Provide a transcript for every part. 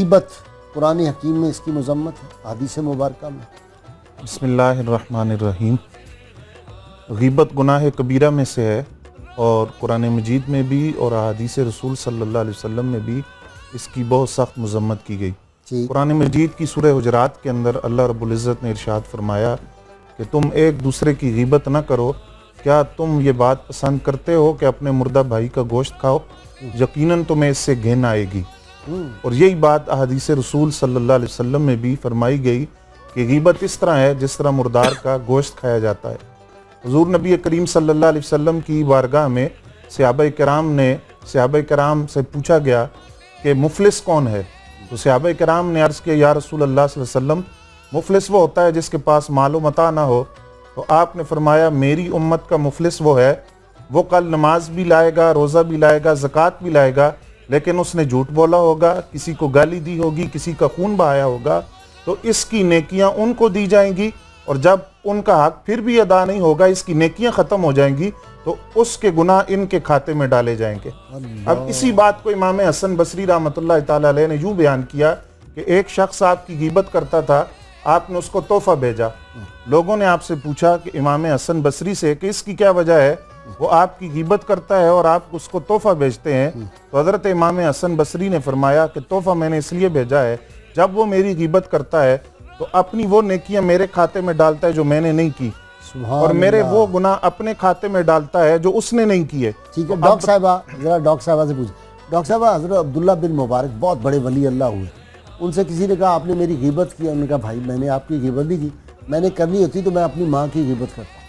غیبت قرآن حکیم میں اس کی مذمت ہے، حدیث مبارکہ میں؟ بسم اللہ الرحمن الرحیم۔ غیبت گناہ کبیرہ میں سے ہے، اور قرآن مجید میں بھی اور احادیث رسول صلی اللہ علیہ وسلم میں بھی اس کی بہت سخت مذمت کی گئی۔ قرآن مجید کی سورہ حجرات کے اندر اللہ رب العزت نے ارشاد فرمایا کہ تم ایک دوسرے کی غیبت نہ کرو، کیا تم یہ بات پسند کرتے ہو کہ اپنے مردہ بھائی کا گوشت کھاؤ؟ یقیناً تمہیں اس سے گھن آئے گی۔ اور یہی بات احادیث رسول صلی اللہ علیہ وسلم میں بھی فرمائی گئی کہ غیبت اس طرح ہے جس طرح مردار کا گوشت کھایا جاتا ہے۔ حضور نبی کریم صلی اللہ علیہ وسلم کی بارگاہ میں صحابہ کرام سے پوچھا گیا کہ مفلس کون ہے؟ تو صحابہ کرام نے عرض کیا یا رسول اللہ صلی اللہ علیہ وسلم، مفلس وہ ہوتا ہے جس کے پاس مال و متاع نہ ہو۔ تو آپ نے فرمایا میری امت کا مفلس وہ ہے، وہ کل نماز بھی لائے گا، روزہ بھی لائے گا، زکوٰۃ بھی لائے گا، لیکن اس نے جھوٹ بولا ہوگا، کسی کو گالی دی ہوگی، کسی کا خون بہایا ہوگا، تو اس کی نیکیاں ان کو دی جائیں گی، اور جب ان کا حق پھر بھی ادا نہیں ہوگا، اس کی نیکیاں ختم ہو جائیں گی، تو اس کے گناہ ان کے کھاتے میں ڈالے جائیں گے۔ اب اسی بات کو امام حسن بصری رحمۃ اللہ تعالیٰ علیہ نے یوں بیان کیا کہ ایک شخص آپ کی غیبت کرتا تھا، آپ نے اس کو تحفہ بھیجا۔ لوگوں نے آپ سے پوچھا کہ امام حسن بصری سے کہ اس کی کیا وجہ ہے، وہ آپ کی غیبت کرتا ہے اور آپ اس کو تحفہ بھیجتے ہیں؟ تو حضرت امام حسن بصری نے فرمایا کہ تحفہ میں نے اس لیے بھیجا ہے، جب وہ میری غیبت کرتا ہے تو اپنی وہ نیکیاں میرے کھاتے میں ڈالتا ہے جو میں نے نہیں کی، اور میرے وہ گناہ اپنے کھاتے میں ڈالتا ہے جو اس نے نہیں کیے۔ ٹھیک ہے ڈاکٹر صاحبہ، ذرا ڈاکٹر صاحبہ سے پوچھیں۔ ڈاکٹر صاحبہ، حضرت عبداللہ بن مبارک بہت بڑے ولی اللہ ہوئے، ان سے کسی نے کہا آپ نے میری غیبت کی، انہوں نے کہا بھائی میں نے آپ کی غیبت نہیں کی، میں نے کرنی ہوتی تو میں اپنی ماں کی غیبت کرتا۔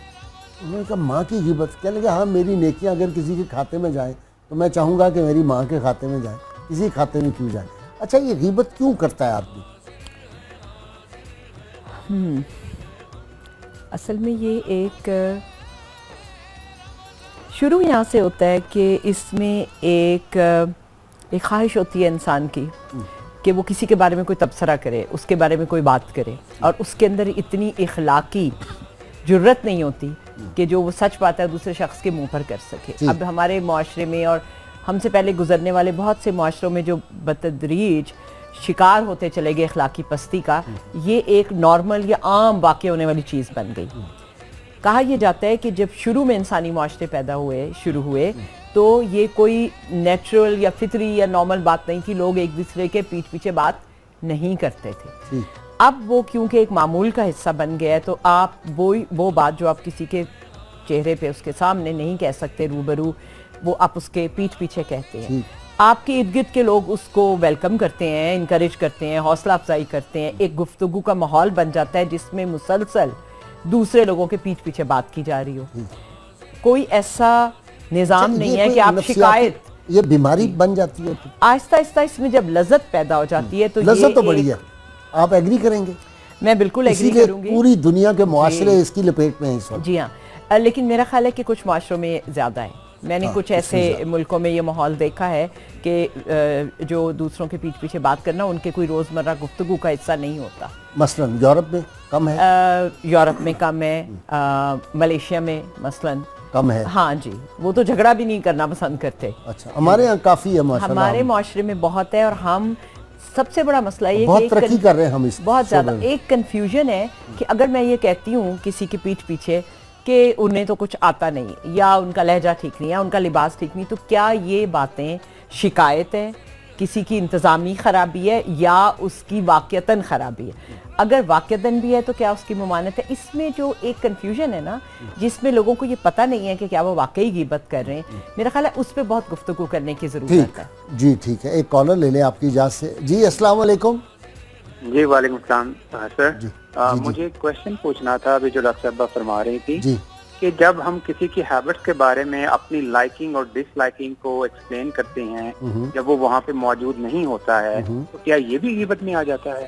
انہوں نے کہا ماں کی غیبت؟ کہنے لگا ہاں میری نیکیاں اگر کسی کے کھاتے میں جائیں تو میں چاہوں گا کہ میری ماں کے کھاتے میں جائیں، کسی کھاتے میں کیوں جائیں؟ اچھا یہ غیبت کیوں کرتا ہے آدمی؟ اصل میں یہ ایک شروع یہاں سے ہوتا ہے کہ اس میں ایک خواہش ہوتی ہے انسان کی کہ وہ کسی کے بارے میں کوئی تبصرہ کرے، اس کے بارے میں کوئی بات کرے، اور اس کے اندر اتنی اخلاقی جرت نہیں ہوتی کہ جو وہ سچ بات ہے دوسرے شخص کے منہ پر کر سکے۔ اب ہمارے معاشرے میں اور ہم سے پہلے گزرنے والے بہت سے معاشروں میں جو بتدریج شکار ہوتے چلے گئے اخلاقی پستی کا، یہ ایک نارمل یا عام واقع ہونے والی چیز بن گئی۔ کہا یہ جاتا ہے کہ جب شروع میں انسانی معاشرے شروع ہوئے تو یہ کوئی نیچرل یا فطری یا نارمل بات نہیں تھی، لوگ ایک دوسرے کے پیٹھ پیچھے بات نہیں کرتے تھے۔ اب وہ کیونکہ ایک معمول کا حصہ بن گیا ہے تو آپ وہ بات جو آپ کسی کے چہرے پہ اس کے سامنے نہیں کہہ سکتے روبرو، وہ آپ اس کے پیٹھ پیچھے کہتے ہیں۔ آپ کے ارد گرد کے لوگ اس کو ویلکم کرتے ہیں، انکریج کرتے ہیں، حوصلہ افزائی کرتے ہیں، ایک گفتگو کا ماحول بن جاتا ہے جس میں مسلسل دوسرے لوگوں کے پیٹھ پیچھے بات کی جا رہی ہو۔ کوئی ایسا نظام نہیں ہے کہ آپ شکایت، یہ بیماری بن جاتی ہے آہستہ آہستہ اس میں جب لذت پیدا ہو جاتی ہے تو لذت تو بڑی ہے، آپ ایگری کریں گے؟ میں بالکل ایگری کروں گی، پوری دنیا کے معاشرے اس کی لپیٹ میں ہیں اس وقت۔ جی ہاں، لیکن میرا خیال ہے کہ کچھ معاشروں میں زیادہ ہے۔ میں نے کچھ ایسے ملکوں میں یہ ماحول دیکھا ہے کہ جو دوسروں کے پیٹھ پیچھے بات کرنا ان کے کوئی روزمرہ گفتگو کا حصہ نہیں ہوتا۔ مثلاً یورپ میں کم ہے، یورپ میں کم ہے، ملیشیا میں مثلاً کم ہے۔ ہاں جی، وہ تو جھگڑا بھی نہیں کرنا پسند کرتے۔ اچھا، ہمارے یہاں کافی ہے ماشاءاللہ، ہمارے معاشرے میں بہت ہے، اور ہم سب سے بڑا مسئلہ یہ بہت ترقی کر رہے ہیں ہم اس بہت زیادہ ایک کنفیوژن ہے کہ اگر میں یہ کہتی ہوں کسی کی پیٹھ پیچھے کہ انہیں تو کچھ آتا نہیں، یا ان کا لہجہ ٹھیک نہیں، یا ان کا لباس ٹھیک نہیں، تو کیا یہ باتیں شکایت ہے، کسی کی انتظامی خرابی ہے، یا اس کی واقعتاً خرابی ہے؟ اگر واقعتاً بھی ہے تو کیا اس کی ممانعت ہے؟ اس میں جو ایک کنفیوژن ہے نا، جس میں لوگوں کو یہ پتہ نہیں ہے کہ کیا وہ واقعی غیبت کر رہے ہیں، میرا خیال ہے اس پہ بہت گفتگو کرنے کی ضرورت ہے۔ جی ٹھیک ہے، ایک کالر لے لیں آپ کی اجازت سے۔ جی السلام علیکم۔ جی وعلیکم السلام سر، مجھے ایک کویشچن پوچھنا تھا ابھی جو ڈاکٹر صاحبہ فرما رہی تھی کہ جب ہم کسی کی ہیبٹس کے بارے میں اپنی لائکنگ اور ڈس لائکنگ کو ایکسپلین کرتے ہیں، جب وہ وہاں پہ موجود نہیں ہوتا ہے تو کیا یہ بھی غیبت میں آ جاتا ہے؟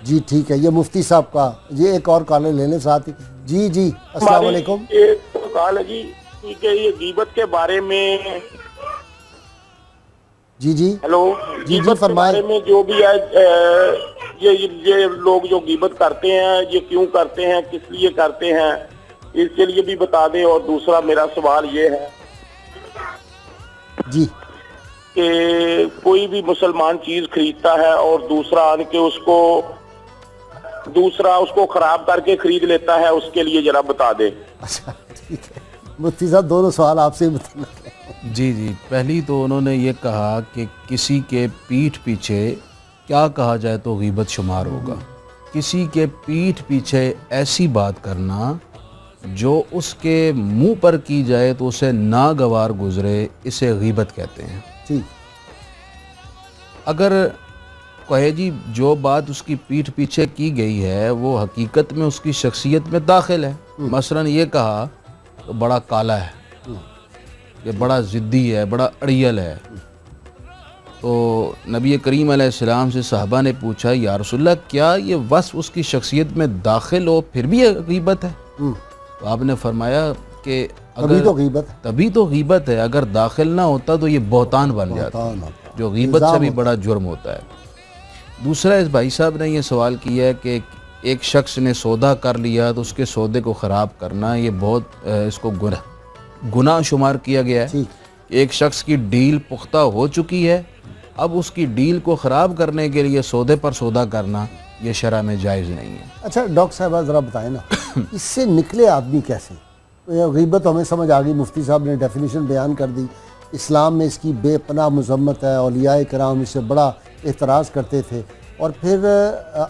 جی ٹھیک ہے، یہ مفتی صاحب کا، یہ ایک اور کالر لے لیں ساتھ ہی۔ جی السلام علیکم۔ ایک سوال ہے جی کہ یہ غیبت کے بارے میں، جی ہیلو، غیبت کے بارے میں جو بھی ہے، یہ لوگ جو غیبت کرتے ہیں یہ کیوں کرتے ہیں، کس لیے کرتے ہیں، اس کے لیے بھی بتا دیں۔ اور دوسرا میرا سوال یہ ہے جی کہ کوئی بھی مسلمان چیز خریدتا ہے اور دوسرا آن کے اس کو خراب کر کے خرید لیتا ہے، اس کے لیے ذرا بتا دیں۔ اچھا ٹھیک ہے مفتی صاحب، دونوں سوال آپ سے ہی متعلق ہیں۔ جی پہلی تو انہوں نے یہ کہا کہ کسی کے پیٹھ پیچھے کیا کہا جائے تو غیبت شمار ہوگا۔ کسی کے پیٹھ پیچھے ایسی بات کرنا جو اس کے منہ پر کی جائے تو اسے ناگوار گزرے، اسے غیبت کہتے ہیں۔ ٹھیک، اگر کہے جی جو بات اس کی پیٹھ پیچھے کی گئی ہے وہ حقیقت میں اس کی شخصیت میں داخل ہے، مثلا یہ کہا تو بڑا کالا ہے، یہ بڑا ضدی ہے، بڑا اڑیل ہے، تو نبی کریم علیہ السلام سے صحابہ نے پوچھا یا رسول اللہ کیا یہ وصف اس کی شخصیت میں داخل ہو پھر بھی یہ غیبت ہے؟ تو آپ نے فرمایا کہ تبھی تو غیبت ہے، تبھی تو غیبت ہے، اگر داخل نہ ہوتا تو یہ بہتان بن جاتا، جو غیبت سے بھی بڑا جرم ہوتا ہے۔ دوسرا اس بھائی صاحب نے یہ سوال کیا ہے کہ ایک شخص نے سودا کر لیا تو اس کے سودے کو خراب کرنا یہ بہت اس کو گناہ شمار کیا گیا ہے۔ ایک شخص کی ڈیل پختہ ہو چکی ہے، اب اس کی ڈیل کو خراب کرنے کے لیے سودے پر سودا کرنا یہ شرع میں جائز نہیں ہے۔ اچھا ڈاکٹر صاحبہ ذرا بتائیں نا اس سے نکلے آدمی کیسے؟ غیبت ہمیں سمجھ آ گئی، مفتی صاحب نے ڈیفینیشن بیان کر دی، اسلام میں اس کی بے پناہ مذمت ہے، اولیاء کرام اس سے بڑا اعتراض کرتے تھے، اور پھر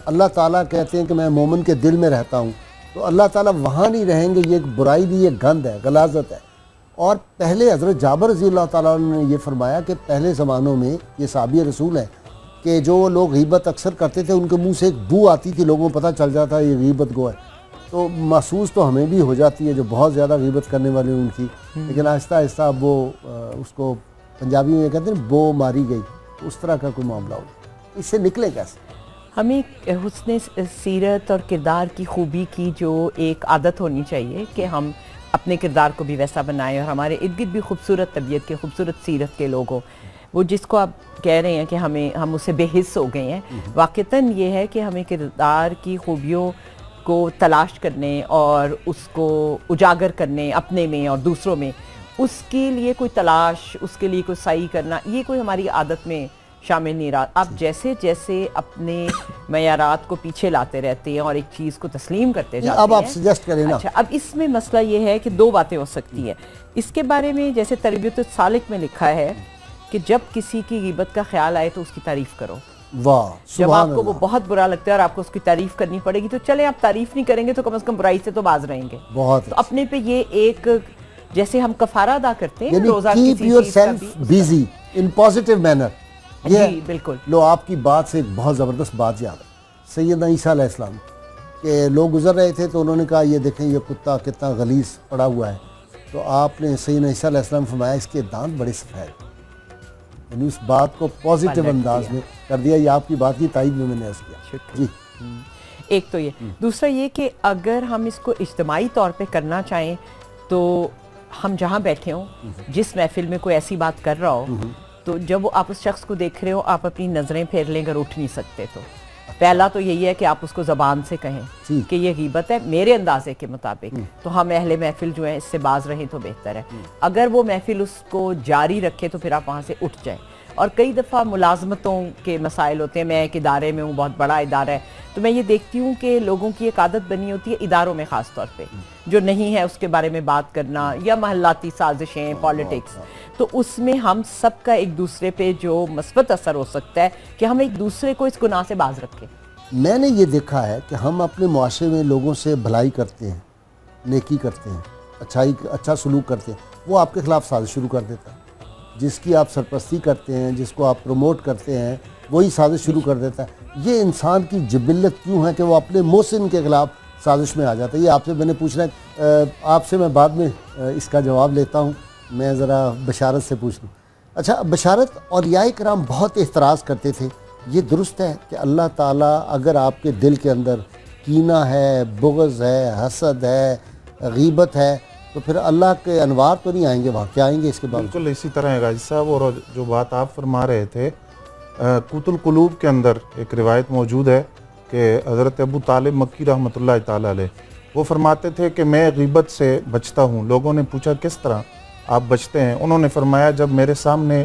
اللہ تعالیٰ کہتے ہیں کہ میں مومن کے دل میں رہتا ہوں، تو اللہ تعالیٰ وہاں نہیں رہیں گے، یہ ایک برائی بھی، یہ گند ہے، غلاظت ہے۔ اور پہلے حضرت جابر رضی اللہ تعالیٰ عنہ نے یہ فرمایا کہ پہلے زمانوں میں یہ صحابی رسول ہیں کہ جو لوگ غیبت اکثر کرتے تھے ان کے منہ سے ایک بو آتی تھی، لوگوں کو پتہ چل جاتا ہے یہ غیبت گو ہے، تو محسوس تو ہمیں بھی ہو جاتی ہے جو بہت زیادہ غیبت کرنے والے ان کی، لیکن آہستہ آہستہ اب وہ اس کو پنجابی میں کہتے ہیں بو ماری گئی، اس طرح کا کوئی معاملہ ہو، اس سے نکلے کیسے؟ ہمیں حسن سیرت اور کردار کی خوبی کی جو ایک عادت ہونی چاہیے کہ ہم اپنے کردار کو بھی ویسا بنائیں، اور ہمارے ارد گرد بھی خوبصورت طبیعت کے، خوبصورت سیرت کے لوگ ہوں۔ وہ جس کو آپ کہہ رہے ہیں کہ ہم اس سے بے حس ہو گئے ہیں، واقعتاً یہ ہے کہ ہمیں کردار کی خوبیوں کو تلاش کرنے اور اس کو اجاگر کرنے اپنے میں اور دوسروں میں، اس کے لیے کوئی تلاش، اس کے لیے کوئی سعی کرنا، یہ کوئی ہماری عادت میں شامل نہیں رہا۔ آپ جیسے جیسے اپنے معیارات کو پیچھے لاتے رہتے ہیں اور ایک چیز کو تسلیم کرتے جاتے ہیں۔ اب آپ سجیسٹ کریں نا۔ اچھا، اب اس میں مسئلہ یہ ہے کہ دو باتیں ہو سکتی ہیں اس کے بارے میں، جیسے تربیت السالک میں لکھا ہے کہ جب کسی کی غیبت کا خیال آئے تو اس کی تعریف کرو۔ واہ، جب آپ کو سبحان وہ بہت برا لگتا ہے اور آپ کو اس کی تعریف کرنی پڑے گی تو چلیں آپ تعریف نہیں کریں گے تو کم از کم برائی سے تو باز رہیں گے۔ بہت تو اپنے پہ یہ ایک جیسے ہم کفارہ ادا کرتے ہیں یعنی روزہ کیپ کسی یور چیز کا سیلف بھی، بیزی ان پازیٹیو مینر۔ جی بالکل۔ لو آپ کی بات سے ایک بہت زبردست بات یاد ہے، سیدنا عیسیٰ علیہ السلام کہ لوگ گزر رہے تھے تو انہوں نے کہا یہ دیکھیں یہ کتا کتنا غلیظ پڑا ہوا ہے، تو آپ نے سیدنا عیسیٰ علیہ السلام فرمایا اس کے دانت بڑے سفید، یعنی اس بات کو پازیٹیو انداز میں کر دیا۔ یہ آپ کی بات کی تائید میں میں نے عرض کیا۔ جی ایک تو یہ، دوسرا یہ کہ اگر ہم اس کو اجتماعی طور پہ کرنا چاہیں تو ہم جہاں بیٹھے ہوں، جس محفل میں کوئی ایسی بات کر رہا ہو، تو جب وہ آپ اس شخص کو دیکھ رہے ہو آپ اپنی نظریں پھیر لیں اگر اٹھ نہیں سکتے تو پہلا تو یہی ہے کہ آپ اس کو زبان سے کہیں کہ یہ غیبت ہے میرے اندازے کے مطابق، تو ہم اہل محفل جو ہیں اس سے باز رہیں تو بہتر ہے۔ اگر وہ محفل اس کو جاری رکھے تو پھر آپ وہاں سے اٹھ جائیں۔ اور کئی دفعہ ملازمتوں کے مسائل ہوتے ہیں، میں ایک ادارے میں ہوں، بہت بڑا ادارہ ہے، تو میں یہ دیکھتی ہوں کہ لوگوں کی ایک عادت بنی ہوتی ہے اداروں میں خاص طور پہ جو نہیں ہے اس کے بارے میں بات کرنا، یا محلاتی سازشیں، پالیٹکس، تو اس میں ہم سب کا ایک دوسرے پہ جو مثبت اثر ہو سکتا ہے کہ ہم ایک دوسرے کو اس گناہ سے باز رکھیں۔ میں نے یہ دیکھا ہے کہ ہم اپنے معاشرے میں لوگوں سے بھلائی کرتے ہیں، نیکی کرتے ہیں، اچھا سلوک کرتے ہیں، وہ آپ کے خلاف سازش شروع کر دیتا ہے۔ جس کی آپ سرپرستی کرتے ہیں، جس کو آپ پروموٹ کرتے ہیں، وہی سازش شروع کر دیتا ہے۔ یہ انسان کی جبلت کیوں ہے کہ وہ اپنے محسن کے خلاف سازش میں آ جاتا ہے؟ یہ آپ سے میں نے پوچھنا ہے، آپ سے میں بعد میں اس کا جواب لیتا ہوں، میں ذرا بشارت سے پوچھ لوں۔ اچھا، بشارت، اولیاء کرام بہت احتراز کرتے تھے، یہ درست ہے کہ اللہ تعالیٰ اگر آپ کے دل کے اندر کینہ ہے، بغض ہے، حسد ہے، غیبت ہے، تو پھر اللہ کے انوار تو نہیں آئیں گے وہاں، کیا آئیں گے اس کے بعد؟ بالکل اسی طرح ہے غازی صاحب، اور جو بات آپ فرما رہے تھے، قوت القلوب کے اندر ایک روایت موجود ہے کہ حضرت ابو طالب مکی رحمۃ اللہ تعالیٰ علیہ وہ فرماتے تھے کہ میں غیبت سے بچتا ہوں۔ لوگوں نے پوچھا کس طرح آپ بچتے ہیں؟ انہوں نے فرمایا جب میرے سامنے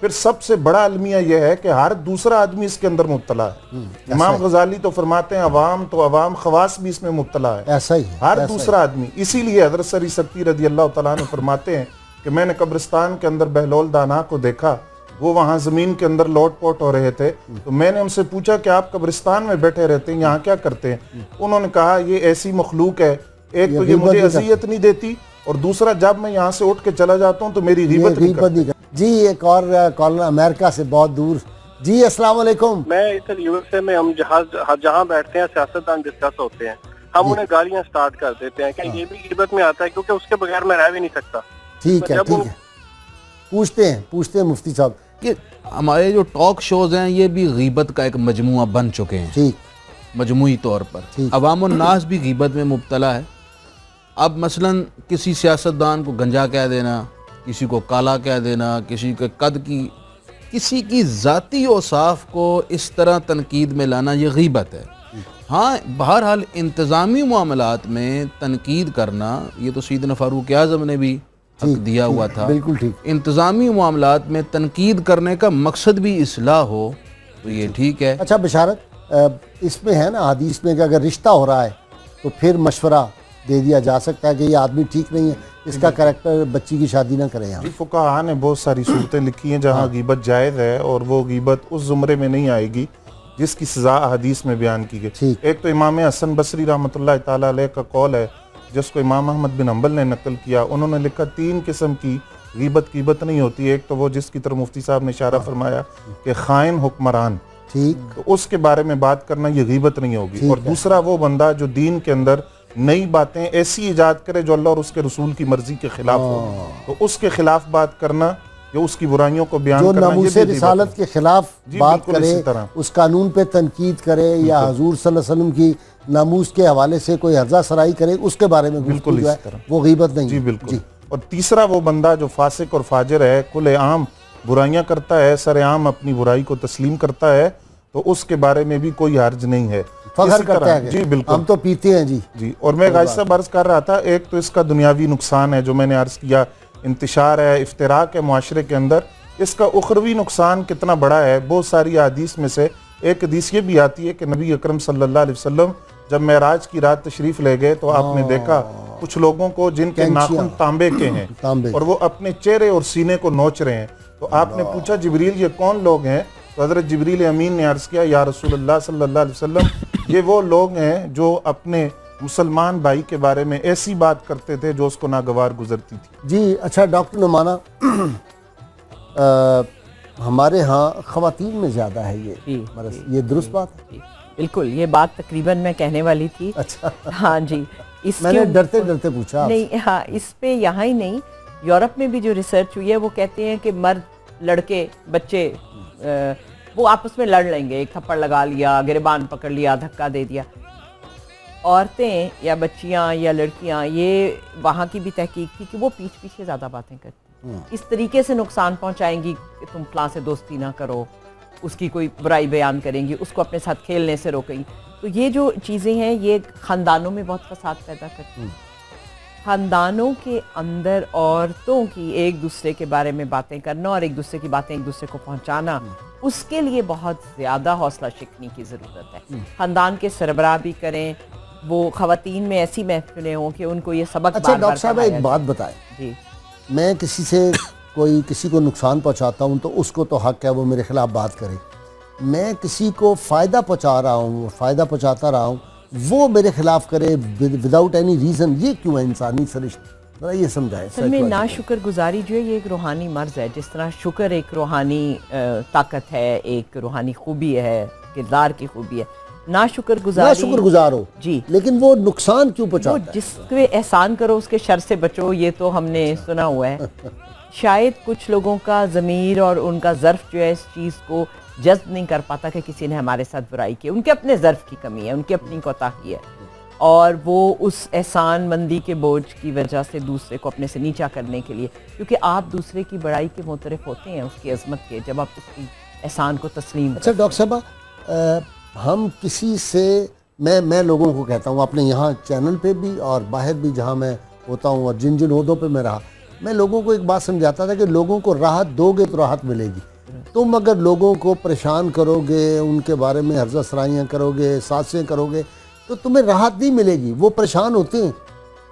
پھر سب سے بڑا المیہ یہ ہے کہ ہر دوسرا آدمی اس کے اندر مبتلا ہے. امام غزالی تو فرماتے ہیں عوام تو عوام، خواص بھی اس میں مبتلا ہے، ایسا ہی ہے، ہر دوسرا آدمی. اسی لیے حضرت سری ستی رضی اللہ تعالیٰ عنہ فرماتے ہیں کہ میں نے قبرستان کے اندر بہلول دانا کو دیکھا، وہ وہاں زمین کے اندر لوٹ پوٹ ہو رہے تھے. تو میں نے ان سے پوچھا کہ آپ قبرستان میں بیٹھے رہتے ہیں، یہاں کیا کرتے ہیں؟ انہوں نے کہا یہ ایسی مخلوق ہے، ایک تو یہ مجھے اذیت نہیں دیتی، اور دوسرا جب میں یہاں سے اٹھ کے چلا جاتا ہوں تو میری غیبت نہیں کرتی. جی ایک اور کالر امریکہ سے بہت دور. جی السلام علیکم. میں ادھر یو ایس اے میں ہم جہاں بیٹھتے ہیں سیاستدان ڈسکس ہوتے ہیں، ہم انہیں گالیاں سٹارٹ کر دیتے ہیں کہ یہ بھی غیبت میں آتا ہے، کیونکہ اس کے بغیر میں رہ بھی نہیں سکتا. ٹھیک ہے ٹھیک ہے، پوچھتے ہیں مفتی صاحب کہ ہمارے جو ٹاک شوز ہیں یہ بھی غیبت کا ایک مجموعہ بن چکے ہیں. ٹھیک، مجموعی طور پر عوام الناس بھی غیبت میں مبتلا ہے. اب مثلاً کسی سیاستدان کو گنجا کہہ دینا، کسی کو کالا کہہ دینا، کسی کے قد کی، کسی کی ذاتی اوصاف کو اس طرح تنقید میں لانا، یہ غیبت ہے. ہاں بہرحال انتظامی معاملات میں تنقید کرنا، یہ تو سیدنا فاروق اعظم نے بھی حق دیا ہوا تھا. بالکل ٹھیک. انتظامی معاملات میں تنقید کرنے کا مقصد بھی اصلاح ہو تو یہ ٹھیک ہے. اچھا بشارت، اس میں ہے نا حدیث میں کہ اگر رشتہ ہو رہا ہے تو پھر مشورہ دے دیا جا سکتا ہے کہ یہ آدمی ٹھیک نہیں ہے، اس کا کریکٹر، بچی کی شادی نہ کریں. یہاں فقہاء نے بہت ساری صورتیں لکھی ہیں جہاں غیبت جائز ہے، اور وہ غیبت اس زمرے میں نہیں آئے گی جس کی سزا حدیث میں بیان کی گئی. ایک تو امام حسن بصری رحمۃ اللہ تعالیٰ علیہ کا قول ہے جس کو امام احمد بن حنبل نے نقل کیا. انہوں نے لکھا 3 قسم کی غیبت نہیں ہوتی. ایک تو وہ جس کی طرف مفتی صاحب نے اشارہ فرمایا کہ خائن حکمران، ٹھیک، تو اس کے بارے میں بات کرنا یہ غیبت نہیں ہوگی. اور دوسرا وہ بندہ جو دین کے اندر نئی باتیں ایسی ایجاد کرے جو اللہ اور اس کے رسول کی مرضی کے خلاف ہو، تو اس کے خلاف بات کرنا یا اس کی برائیوں کو بیان جو کرنا، ناموس رسالت کے خلاف بات کرے، اس قانون پہ تنقید کرے، یا حضور صلی اللہ علیہ وسلم کی ناموس کے حوالے سے کوئی ہرزہ سرائی کرے، اس کے بارے میں بالکل جو ہے وہ غیبت نہیں. جی بالکل. اور تیسرا وہ بندہ جو فاسق اور فاجر ہے، کھلے عام برائیاں کرتا ہے، سر عام اپنی برائی کو تسلیم کرتا ہے، تو اس کے بارے میں بھی کوئی حرج نہیں ہے. فخر کرتا ہے جی بالکل، ہم تو پیتے ہیں. جی اور میں غازی صاحب عرض کر رہا تھا، ایک تو اس کا دنیاوی نقصان ہے جو میں نے عرض کیا، انتشار ہے، افتراق ہے معاشرے کے اندر. اس کا اخروی نقصان کتنا بڑا ہے. بہت ساری احادیث میں سے ایک حدیث یہ بھی آتی ہے کہ نبی اکرم صلی اللہ علیہ وسلم جب معراج کی رات تشریف لے گئے تو آپ نے دیکھا کچھ لوگوں کو جن کے ناخن تانبے کے ہیں اور وہ اپنے چہرے اور سینے کو نوچ رہے ہیں. تو آپ نے پوچھا جبریل یہ کون لوگ ہیں؟ تو حضرت جبریل امین نے عرض کیا یا رسول اللہ صلی اللہ علیہ وسلم، یہ وہ لوگ ہیں جو اپنے مسلمان بھائی کے بارے میں ایسی بات کرتے تھے جو اس کو ناگوار گزرتی تھی. جی اچھا ڈاکٹر نعمانہ، ہمارے ہاں خواتین میں زیادہ ہے یہ مرض، یہ درست بات ہے؟ بالکل، یہ بات تقریباً میں کہنے والی تھی. اچھا ہاں جی، اس میں نے ڈرتے پوچھا نہیں. ہاں اس پہ یہاں ہی نہیں، یورپ میں بھی جو ریسرچ ہوئی ہے وہ کہتے ہیں کہ مرد، لڑکے، بچے وہ آپس میں لڑ لیں گے، ایک تھپڑ لگا لیا، گریبان پکڑ لیا، دھکا دے دیا. عورتیں یا بچیاں یا لڑکیاں، یہ وہاں کی بھی تحقیق تھی کہ وہ پیچھے زیادہ باتیں کرتی ہیں، اس طریقے سے نقصان پہنچائیں گی کہ تم فلاں سے دوستی نہ کرو، اس کی کوئی برائی بیان کریں گی، اس کو اپنے ساتھ کھیلنے سے روکیں. تو یہ جو چیزیں ہیں یہ خاندانوں میں بہت فساد پیدا کرتی ہیں. خاندانوں کے اندر عورتوں کی ایک دوسرے کے بارے میں باتیں کرنا اور ایک دوسرے کی باتیں ایک دوسرے کو پہنچانا، اس کے لیے بہت زیادہ حوصلہ شکنی کی ضرورت ہے. خاندان کے سربراہ بھی کریں، وہ خواتین میں ایسی محفلیں ہوں کہ ان کو یہ سبق. اچھا ڈاکٹر صاحب ایک بات بتائیں، جی میں کسی کو نقصان پہنچاتا ہوں تو اس کو تو حق ہے وہ میرے خلاف بات کرے. میں کسی کو فائدہ پہنچاتا رہا ہوں وہ میرے خلاف کرے وداؤٹ اینی ریزن، یہ کیوں ہے انسانی سرشت؟ ذرا یہ سمجھائیں. اصل میں ناشکر گزاری جو ہے یہ ایک روحانی مرض ہے. جس طرح شکر ایک روحانی طاقت ہے، ایک روحانی خوبی ہے، کردار کی خوبی ہے، ناشکر گزار ہو جی، لیکن وہ نقصان کیوں پہنچاتا ہے؟ جس پہ احسان کرو اس کے شر سے بچو، یہ تو ہم نے سنا ہوا ہے. شاید کچھ لوگوں کا ضمیر اور ان کا ظرف جو ہے اس چیز کو جذب نہیں کر پاتا کہ کسی نے ہمارے ساتھ برائی کی. ان کے اپنے ظرف کی کمی ہے، ان کی اپنی کوتاہی ہے، اور وہ اس احسان مندی کے بوجھ کی وجہ سے دوسرے کو اپنے سے نیچا کرنے کے لیے، کیونکہ آپ دوسرے کی بڑائی کے معترف ہوتے ہیں، اس کی عظمت کے، جب آپ اس کی احسان کو تسلیم کرتے ہیں. اچھا ڈاکٹر صاحبہ، ہم کسی سے میں لوگوں کو کہتا ہوں اپنے یہاں چینل پہ بھی اور باہر بھی جہاں میں ہوتا ہوں اور جن عہدوں پہ میں رہا، میں لوگوں کو ایک بات سمجھاتا تھا کہ لوگوں کو راحت دو گے تو راحت ملے گی. تم اگر لوگوں کو پریشان کرو گے, ان کے بارے میں ہرزہ سرائیاں کرو گے, سازشیں کرو گے, تو تمہیں راحت نہیں ملے گی. وہ پریشان ہوتے ہیں,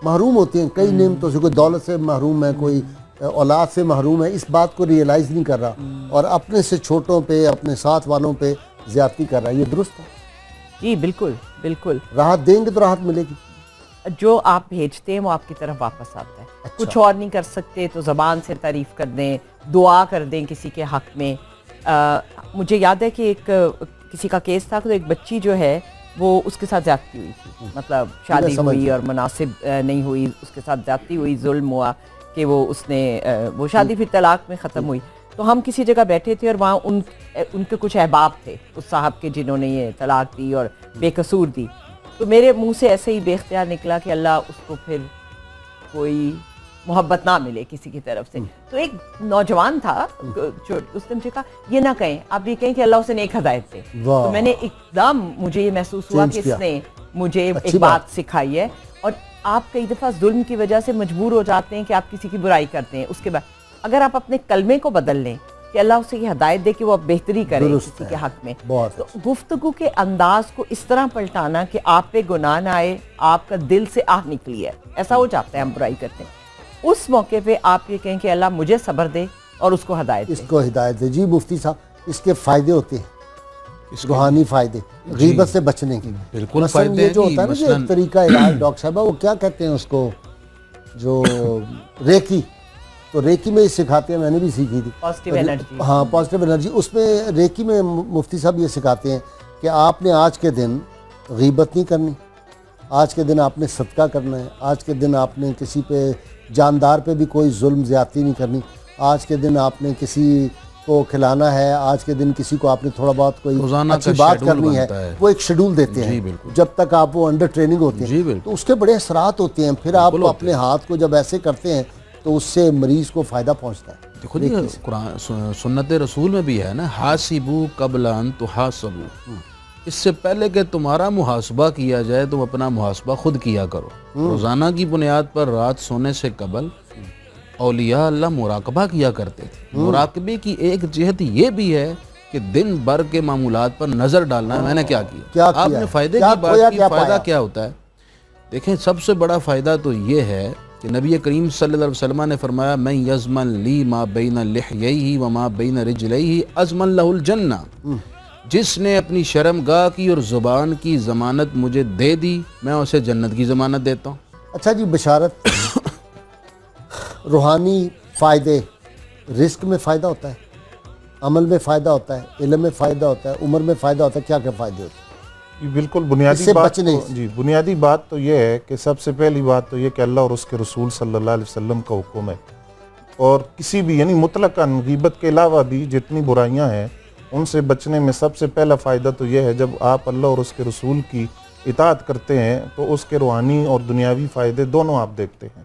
محروم ہوتے ہیں کئی نعمتوں سے. کوئی دولت سے محروم ہے, کوئی اولاد سے محروم ہے, اس بات کو ریئلائز نہیں کر رہا اور اپنے سے چھوٹوں پہ, اپنے ساتھ والوں پہ زیادتی کر رہا ہے. یہ درست ہے؟ جی بالکل بالکل. راحت دیں گے تو راحت ملے گی. جو آپ بھیجتے ہیں وہ آپ کی طرف واپس آتا ہے. کچھ اور نہیں کر سکتے تو زبان سے تعریف کر دیں, دعا کر دیں کسی کے حق میں. مجھے یاد ہے کہ ایک کسی کا کیس تھا, تو ایک بچی جو ہے وہ اس کے ساتھ زیادتی ہوئی تھی, مطلب شادی ہوئی اور مناسب نہیں ہوئی, اس کے ساتھ زیادتی ہوئی, ظلم ہوا کہ وہ شادی پھر طلاق میں ختم ہوئی. تو ہم کسی جگہ بیٹھے تھے اور وہاں ان کے کچھ احباب تھے اس صاحب کے جنہوں نے یہ طلاق دی اور بے قصور دی. تو میرے منہ سے ایسے ہی بے اختیار نکلا کہ اللہ اس کو پھر کوئی محبت نہ ملے کسی کی طرف سے. تو ایک نوجوان تھا, اس نے مجھے کہا یہ نہ کہیں, آپ یہ کہیں کہ اللہ اسے نیک ہدایت دے. تو میں نے ایک دم, مجھے یہ محسوس ہوا کہ اس نے مجھے ایک بات سکھائی ہے. اور آپ کئی دفعہ ظلم کی وجہ سے مجبور ہو جاتے ہیں کہ آپ کسی کی برائی کرتے ہیں, اس کے بعد اگر آپ اپنے کلمے کو بدل لیں کہ اللہ اسے یہ ہدایت دے کہ وہ اب بہتری کرے کسی کے حق میں, تو گفتگو کے انداز کو اس طرح پلٹانا کہ آپ پہ گناہ نہ آئے, آپ کا دل سے آہ نکلی ہے, ایسا ہو جاتا ہے ہم برائی کرتے ہیں. اس موقع پہ آپ یہ کہیں کہ اللہ مجھے صبر دے اور اس کو ہدایت دے. اس کو ہدایت دے. جی مفتی صاحب, اس کے فائدے ہوتے ہیں, روحانی فائدے, غیبت سے بچنے کے. بالکل فائدے. یہ جو ہوتا ہے نا کہ ایک طریقہ علاج ڈاکٹر صاحبہ, وہ کیا کہتے ہیں اس کو, جو ریکی, تو ریکی میں سکھاتے ہیں, میں نے بھی سیکھی تھی پازیٹیو انرجی. ہاں پازیٹیو انرجی. اس میں ریکی میں مفتی صاحب یہ سکھاتے ہیں کہ آپ نے آج کے دن غیبت نہیں کرنی, آج کے دن آپ نے صدقہ کرنا ہے, آج کے دن آپ نے کسی پہ جاندار پہ بھی کوئی ظلم زیادتی نہیں کرنی, آج کے دن آپ نے کسی کو کھلانا ہے, آج کے دن کسی کو آپ نے تھوڑا بہت کوئی اچھی بات کرنی ہے. وہ ایک شیڈول دیتے ہیں جب تک آپ وہ انڈر ٹریننگ ہوتے ہیں, تو اس کے بڑے اثرات ہوتے ہیں. پھر آپ اپنے ہاتھ کو جب ایسے کرتے ہیں تو اس سے مریض کو فائدہ پہنچتا ہے. دیکھو جی, قرآن سنت رسول میں بھی ہے نا, حاسبو قبل ان تحاسبو, اس سے پہلے کہ تمہارا محاسبہ کیا جائے تم اپنا محاسبہ خود کیا کرو. روزانہ کی بنیاد پر رات سونے سے قبل اولیاء اللہ مراقبہ کیا کرتے تھے. مراقبے کی ایک جہت یہ بھی ہے کہ دن بھر کے معمولات پر نظر ڈالنا ہے, میں نے کیا کیا, آپ نے فائدے کی بات کی. فائدہ کیا ہوتا ہے؟ دیکھیں, سب سے بڑا فائدہ تو یہ ہے کہ نبی کریم صلی اللہ علیہ وسلم نے فرمایا, میں یضمن لی ما بین لحییہ وما بین رجلیہ ازمن لہ الجنہ. جس نے اپنی شرمگاہ کی اور زبان کی ضمانت مجھے دے دی, میں اسے جنت کی ضمانت دیتا ہوں. اچھا جی, بشارت, روحانی فائدے, رزق میں فائدہ ہوتا ہے, عمل میں فائدہ ہوتا ہے, علم میں فائدہ ہوتا ہے, عمر میں فائدہ ہوتا ہے, کیا کیا فائدے ہوتے ہیں؟ بالکل بنیادی بات تو یہ ہے کہ سب سے پہلی بات تو یہ کہ اللہ اور اس کے رسول صلی اللہ علیہ وسلم کا حکم ہے, اور کسی بھی یعنی مطلقاً غیبت کے علاوہ بھی جتنی برائیاں ہیں ان سے بچنے میں سب سے پہلا فائدہ تو یہ ہے, جب آپ اللہ اور اس کے رسول کی اطاعت کرتے ہیں تو اس کے روحانی اور دنیاوی فائدے دونوں آپ دیکھتے ہیں.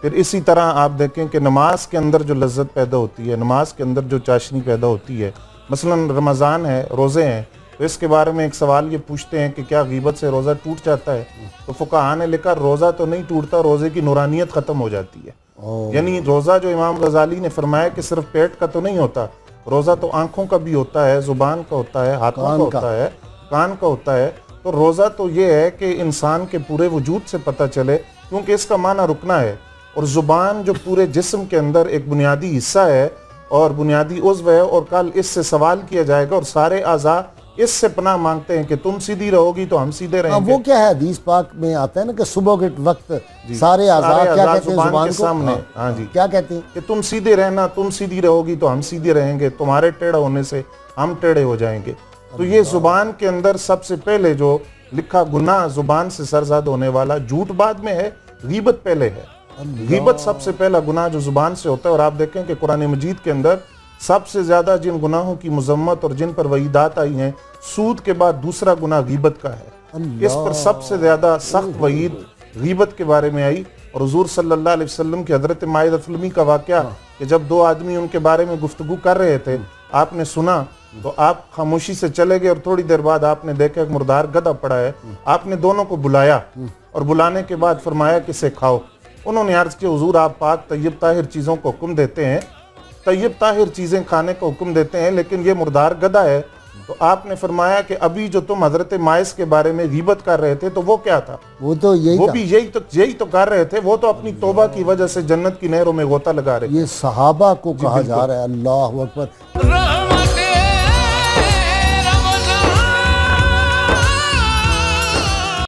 پھر اسی طرح آپ دیکھیں کہ نماز کے اندر جو لذت پیدا ہوتی ہے, نماز کے اندر جو چاشنی پیدا ہوتی ہے, مثلاً رمضان ہے, روزے ہیں, تو اس کے بارے میں ایک سوال یہ پوچھتے ہیں کہ کیا غیبت سے روزہ ٹوٹ جاتا ہے؟ تو فقہاء نے لکھا روزہ تو نہیں ٹوٹتا, روزے کی نورانیت ختم ہو جاتی ہے. یعنی روزہ جو امام غزالی نے فرمایا کہ صرف پیٹ کا تو نہیں ہوتا, روزہ تو آنکھوں کا بھی ہوتا ہے, زبان کا ہوتا ہے, ہاتھوں کا ہوتا ہے, کان کا ہوتا ہے. تو روزہ تو یہ ہے کہ انسان کے پورے وجود سے پتہ چلے, کیونکہ اس کا معنی رکنا ہے, اور زبان جو پورے جسم کے اندر ایک بنیادی حصہ ہے اور بنیادی عضو ہے, اور کل اس سے سوال کیا جائے گا, اور سارے اعضاء اس سے پناہ مانگتے ہیں کہ تم سیدھی رہو گی تو ہم سیدھے رہیں گے. وہ کیا ہے, حدیث پاک میں آتا ہے نا کہ صبح کے وقت سارے اعضاء کیا کہتے ہیں زبان کے سامنے, ہاں جی, کیا کہتے ہیں کہ تم سیدھے رہنا, تم سیدھی رہو گی تو ہم سیدھے رہیں گے, تمہارے ٹیڑھا ہونے سے ہم ٹیڑھے ہو جائیں گے. تو یہ زبان کے اندر سب سے پہلے جو لکھا گناہ زبان سے سرزاد ہونے والا, جھوٹ بعد میں ہے, غیبت پہلے ہے. غیبت سب سے پہلا گناہ جو زبان سے ہوتا ہے, اور آپ دیکھیں کہ قرآن مجید کے اندر سب سے زیادہ جن گناہوں کی مذمت اور جن پر وعیدات آئی ہیں, سود کے بعد دوسرا گناہ غیبت کا ہے. اس پر سب سے زیادہ سخت وعید غیبت کے بارے میں آئی, اور حضور صلی اللہ علیہ وسلم کی حضرت مائدہ فلمی کا واقعہ کہ جب دو آدمی ان کے بارے میں گفتگو کر رہے تھے, آپ نے سنا تو آپ خاموشی سے چلے گئے, اور تھوڑی دیر بعد آپ نے دیکھا ایک مردار گدھا پڑا ہے, آپ نے دونوں کو بلایا, اور بلانے کے بعد فرمایا کہ اسے کھاؤ. انہوں نے عرض کہ حضور آپ پاک طیب طاہر چیزوں کو حکم دیتے ہیں، طیب طاہر چیزیں کھانے کو حکم دیتے ہیں، لیکن یہ مردار گدھا ہے۔ تو آپ نے فرمایا کہ ابھی جو تم حضرت ماعز کے بارے میں غیبت کر رہے تھے تو وہ کیا تھا؟ وہ تو یہی وہ تھا، بھی یہی تو کر رہے تھے، وہ تو اپنی توبہ کی وجہ سے جنت کی نہروں میں غوطہ لگا رہے تھے۔ یہ صحابہ کو کہا جا رہا ہے، اللہ اکبر۔